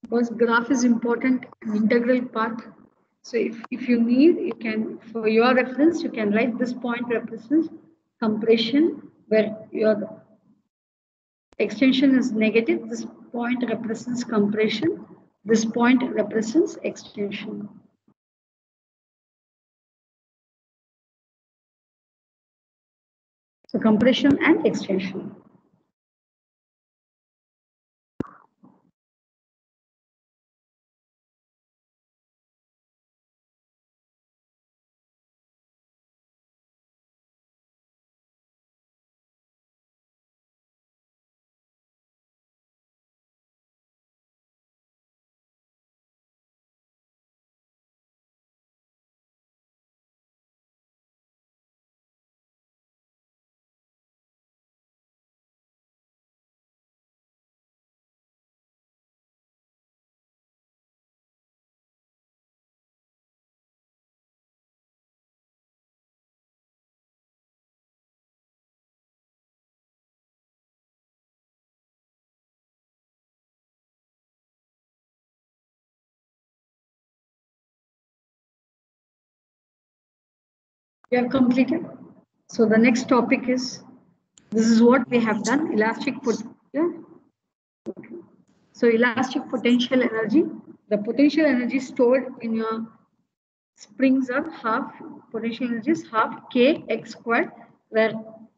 because graph is important, an integral part. So if you need, you can, for your reference, you can write this point represents compression where your extension is negative. This point represents compression. This point represents extension. So compression and extension. We have completed. So the next topic is, this is what we have done, elastic potential. So elastic potential energy, the potential energy stored in your springs are half, potential energy is half k x squared, where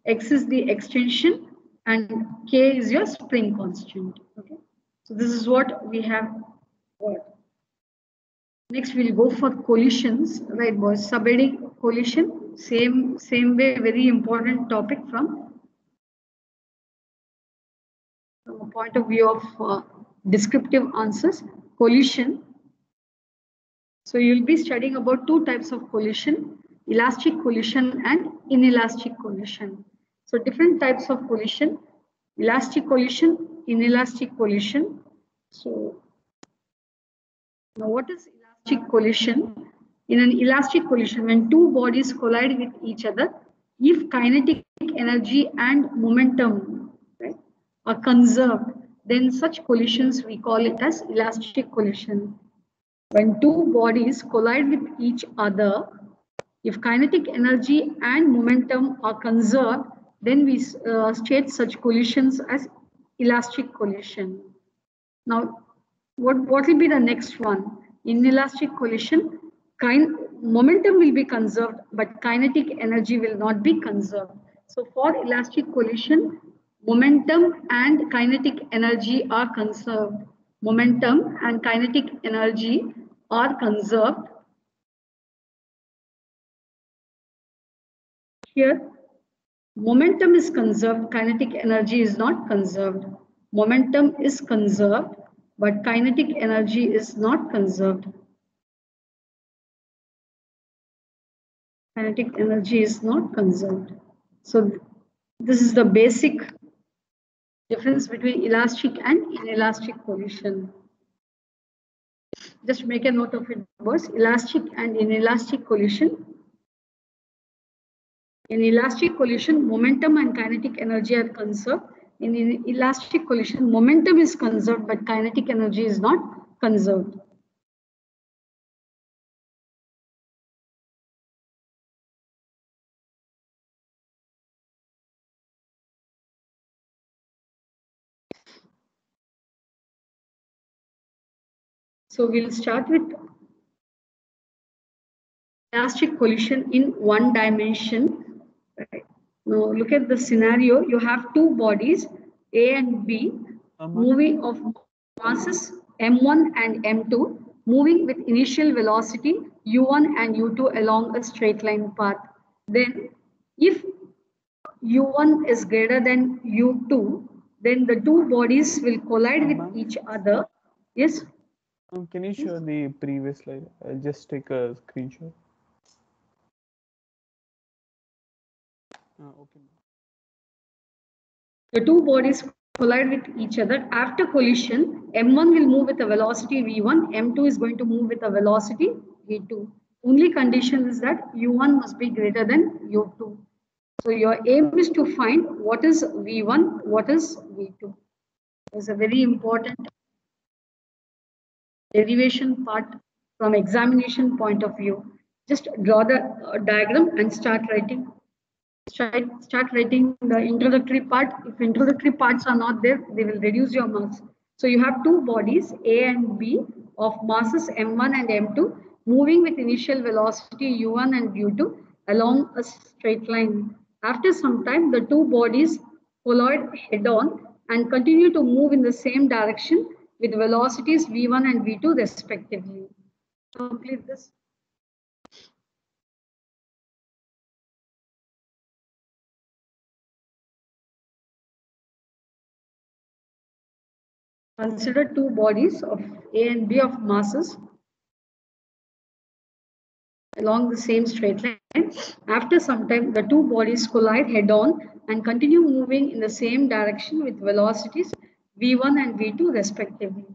x is the extension and k is your spring constant. Okay. So this is what we have got. Next, we'll go for collisions, right, boys? Subheading collision, same way, very important topic from a point of view of descriptive answers. Collision. So you'll be studying about two types of collision: elastic collision and inelastic collision. So different types of collision: elastic collision, inelastic collision. So now, what is elastic collision? In an elastic collision, when two bodies collide with each other, if kinetic energy and momentum, right, are conserved, then such collisions we call it as elastic collision. When two bodies collide with each other, if kinetic energy and momentum are conserved, then we state such collisions as elastic collision. Now, what will be the next one? In elastic collision, momentum will be conserved, but kinetic energy will not be conserved. So for elastic collision, momentum and kinetic energy are conserved. Momentum and kinetic energy are conserved. Here, momentum is conserved, kinetic energy is not conserved. Momentum is conserved, but kinetic energy is not conserved. Kinetic energy is not conserved. So this is the basic difference between elastic and inelastic collision. Just make a note of it, boys. Elastic and inelastic collision. In elastic collision, momentum and kinetic energy are conserved. In elastic collision, momentum is conserved, but kinetic energy is not conserved. So we'll start with elastic collision in one dimension. Right. Now look at the scenario. You have two bodies, A and B, moving of masses m1 and m2, moving with initial velocity u1 and u2 along a straight line path. Then if u1 is greater than u2, then the two bodies will collide with each other. Yes? Can you show the previous slide? I'll just take a screenshot. Okay. The two bodies collide with each other. After collision, m1 will move with a velocity v1, m2 is going to move with a velocity v2. Only condition is that u1 must be greater than u2. So your aim is to find what is v1, what is v2. It's a very important derivation part from examination point of view. Just draw the diagram and start writing. Start writing the introductory part. If introductory parts are not there, they will reduce your marks. So you have two bodies, A and B, of masses m1 and m2, moving with initial velocity u1 and u2 along a straight line. After some time, the two bodies collide head-on and continue to move in the same direction with velocities v1 and v2 respectively. Complete this. Consider two bodies of A and B of masses along the same straight line. After some time, the two bodies collide head-on and continue moving in the same direction with velocities v1 and v2 respectively.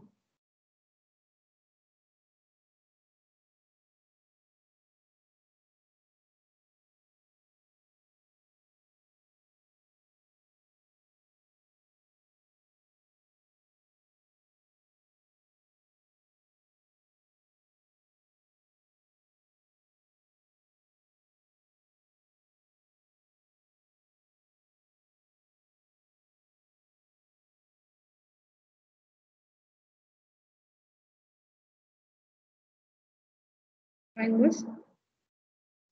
Find this.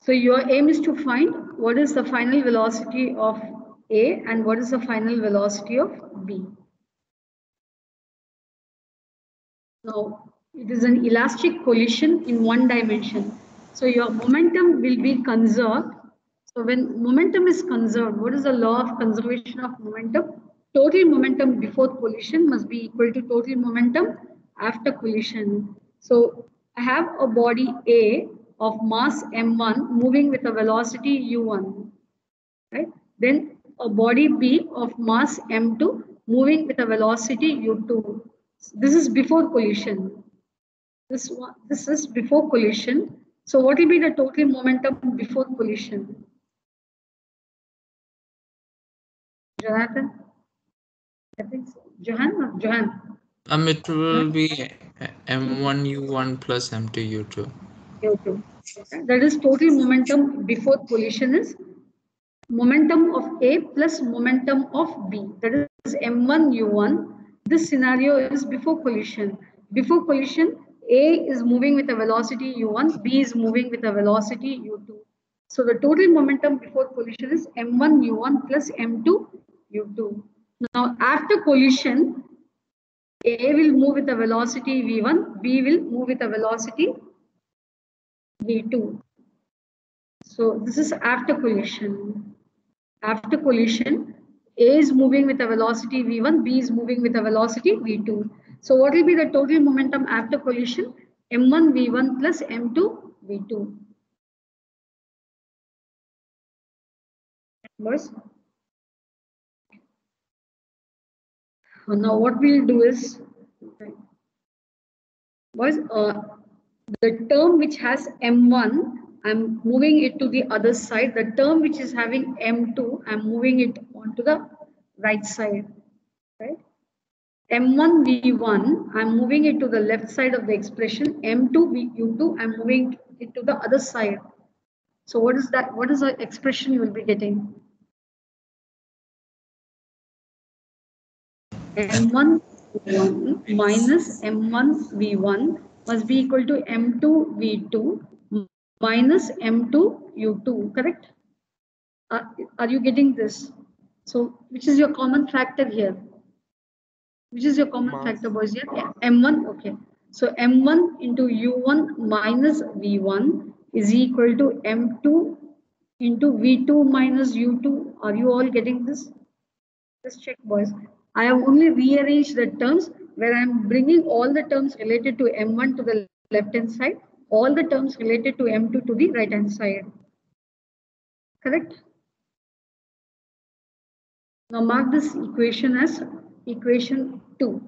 So your aim is to find what is the final velocity of A and what is the final velocity of B. Now, it is an elastic collision in one dimension. So your momentum will be conserved. So when momentum is conserved, what is the law of conservation of momentum? Total momentum before collision must be equal to total momentum after collision. So I have a body A of mass m1 moving with a velocity u1, right? Then a body B of mass m2 moving with a velocity u2. This is before collision. This is before collision. So what will be the total momentum before collision? Jonathan? I think so. Johan? It will be m1 u1 plus m2 u2. U2. That is total momentum before collision is momentum of A plus momentum of B. That is m1 u1. This scenario is before collision. Before collision, A is moving with a velocity u1, B is moving with a velocity u2. So the total momentum before collision is m1 u1 plus m2 u2. Now after collision, A will move with a velocity v1, B will move with a velocity v2. So this is after collision. After collision, A is moving with a velocity v1, B is moving with a velocity v2. So what will be the total momentum after collision? m1 v1 plus m2 v2. Now what we'll do is, boys, the term which has m1, I'm moving it to the other side. The term which is having m2, I'm moving it onto the right side, right? m1 v1, I'm moving it to the left side of the expression. m2 u2, I'm moving it to the other side. So what is that? What is the expression you will be getting? m1 v1 minus m1 v1 must be equal to m2 v2 minus m2 u2, correct? Are you getting this? So which is your common factor here? Which is your common factor, boys? Here, m1. Okay. So m1 into u1 minus v1 is equal to m2 into v2 minus u2. Are you all getting this? Just check, boys. I have only rearranged the terms where I am bringing all the terms related to m1 to the left hand side, all the terms related to m2 to the right hand side. Correct? Now mark this equation as equation 2.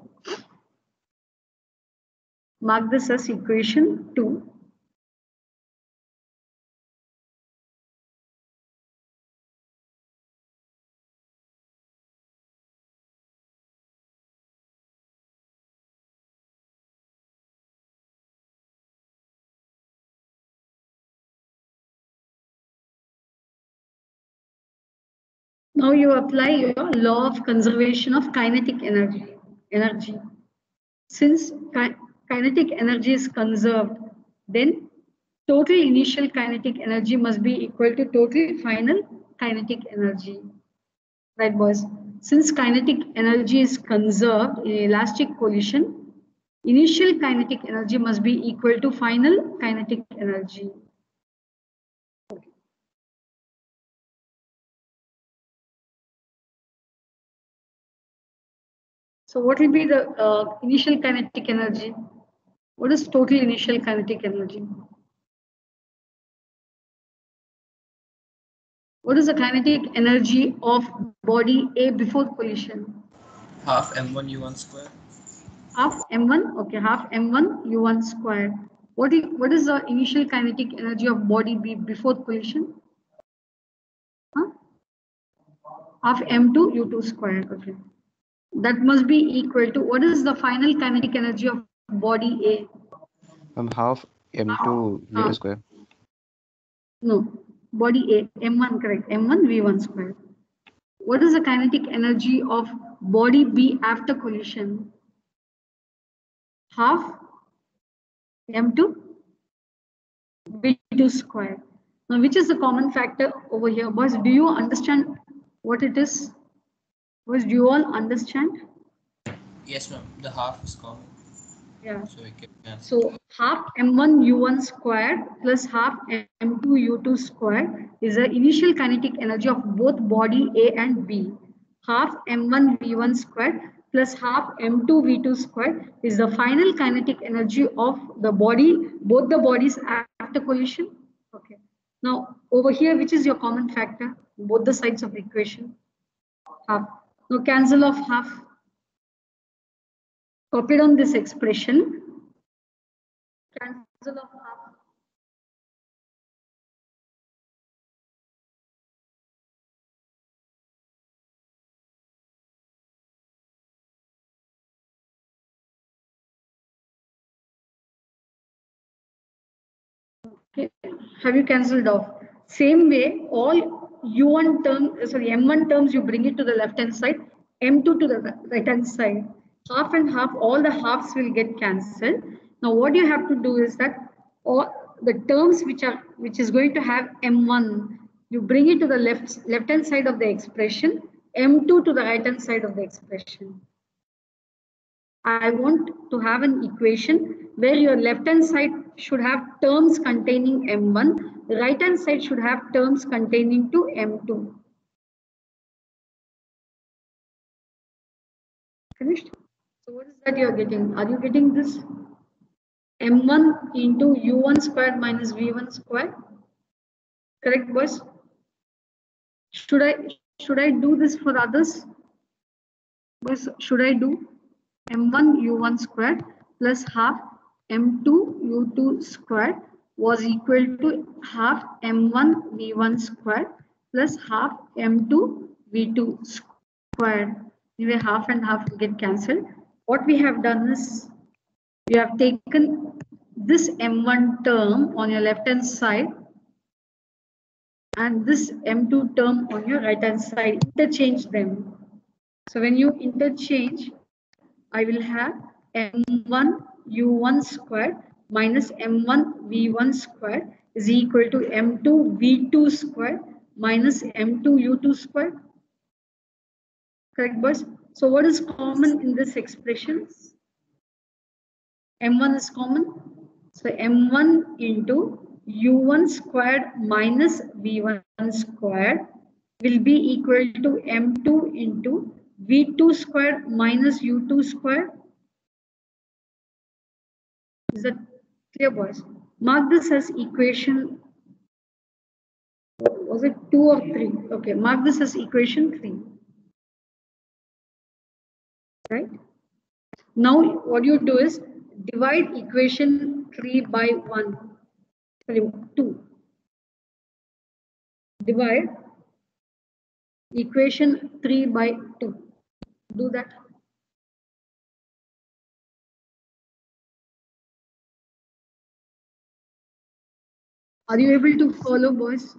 Mark this as equation 2. Now you apply your law of conservation of kinetic energy. Since kinetic energy is conserved, then total initial kinetic energy must be equal to total final kinetic energy. Right, boys? Since kinetic energy is conserved in elastic collision, initial kinetic energy must be equal to final kinetic energy. So what will be the initial kinetic energy? What is total initial kinetic energy? What is the kinetic energy of body A before collision? Half m1 u1 square. Half m1, okay, half m1 u1 square. What is the initial kinetic energy of body B before collision? Huh? Half m2 u2 square, okay. That must be equal to, what is the final kinetic energy of body A? Half m2 v2 square. No, body A, m1, correct, m1 v1 square. What is the kinetic energy of body B after collision? Half m2 v2 square. Now, which is the common factor over here? Boys, do you understand what it is? Boys, do you all understand? Yes, ma'am. The half is common. Yeah. So we can cancel. So half m1 u1 square plus half m2 u2 square is the initial kinetic energy of both body A and B. Half m1 v1 square plus half m2 v2 square is the final kinetic energy of the body, both the bodies after collision. Okay. Now over here, which is your common factor? Both the sides of the equation. Half. Now cancel off half. Copied on this expression. Cancel off half. Okay. Have you cancelled off? Same way, all u1 terms, sorry, m1 terms, you bring it to the left hand side, m2 to the right hand side. Half and half, all the halves will get cancelled. Now, what you have to do is that all the terms which is going to have m1, you bring it to the left hand side of the expression, m2 to the right hand side of the expression. I want to have an equation where your left hand side should have terms containing m1, the right hand side should have terms containing to m2. Finished? So what is that you are getting? Are you getting this? m1 into u1 squared minus v1 squared. Correct, boys? Should I do this for others? Boys, should I do m1 u1 squared plus half m2 u2 squared was equal to half m1 v1 squared plus half m2 v2 squared. Anyway, half and half will get cancelled. What we have done is we have taken this m1 term on your left hand side and this m2 term on your right hand side. Interchange them. So when you interchange, I will have m1 u1 squared minus m1 v1 squared is equal to m2 v2 squared minus m2 u2 squared. Correct, boys? So what is common in this expression? m1 is common. So m1 into u1 squared minus v1 squared will be equal to m2 into v2 squared minus u2 squared. Is that clear, boys? Mark this as equation. Was it 2 or 3? Okay, mark this as equation 3. Right? Now, what you do is divide equation 3 by 1. Sorry, 2. Divide equation 3 by 2. Do that. Are you able to follow, boys?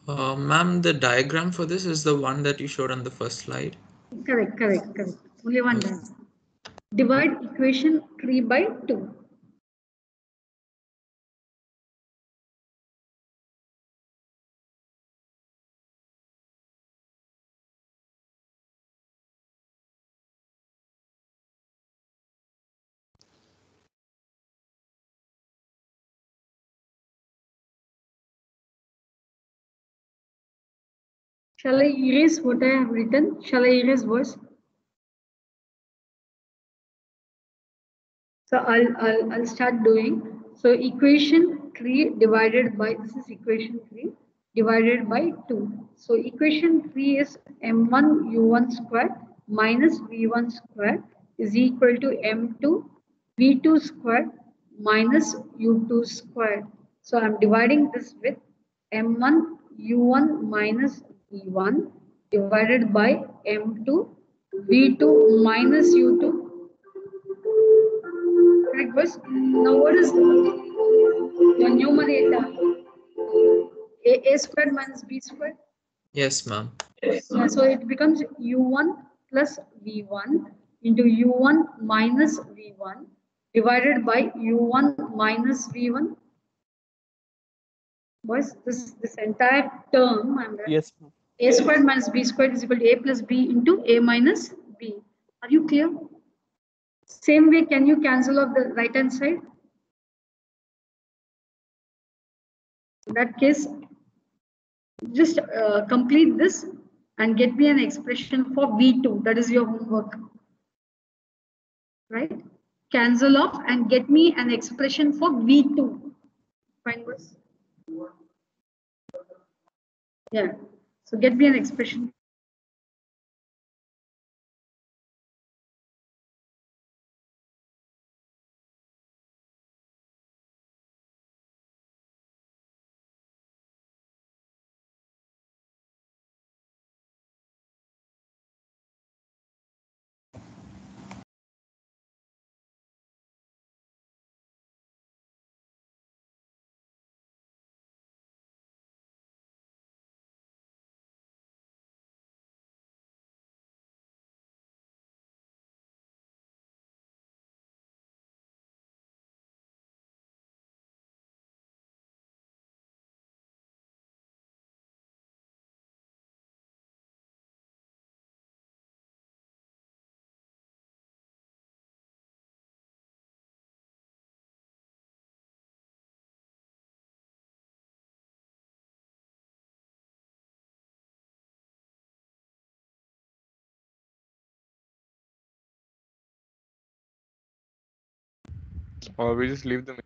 Ma'am, the diagram for this is the one that you showed on the first slide. Correct. Only one Okay. time. Divide equation 3 by 2. Shall I erase what I have written? Shall I erase words? So I'll start doing. So equation 3 divided by, this is equation 3 divided by 2. So equation 3 is m1 u1 square minus v1 square is equal to m2 v2 square minus u2 square. So I'm dividing this with m1 u1 minus v1 divided by m2 v2 minus u2. Correct, boys? Now what is your numerator? A squared minus b squared. Yes, ma'am. Yeah, so it becomes u1 plus v1 into u1 minus v1 divided by u1 minus v1. Boys, this entire term, I'm writing Yes, ma'am. a squared minus b squared is equal to a plus b into a minus b. Are you clear? Same way, can you cancel off the right hand side? In that case, just complete this and get me an expression for V2. That is your homework. Right? Cancel off and get me an expression for V2. Fine, boys? Yeah. So get me an expression. Or we just leave them.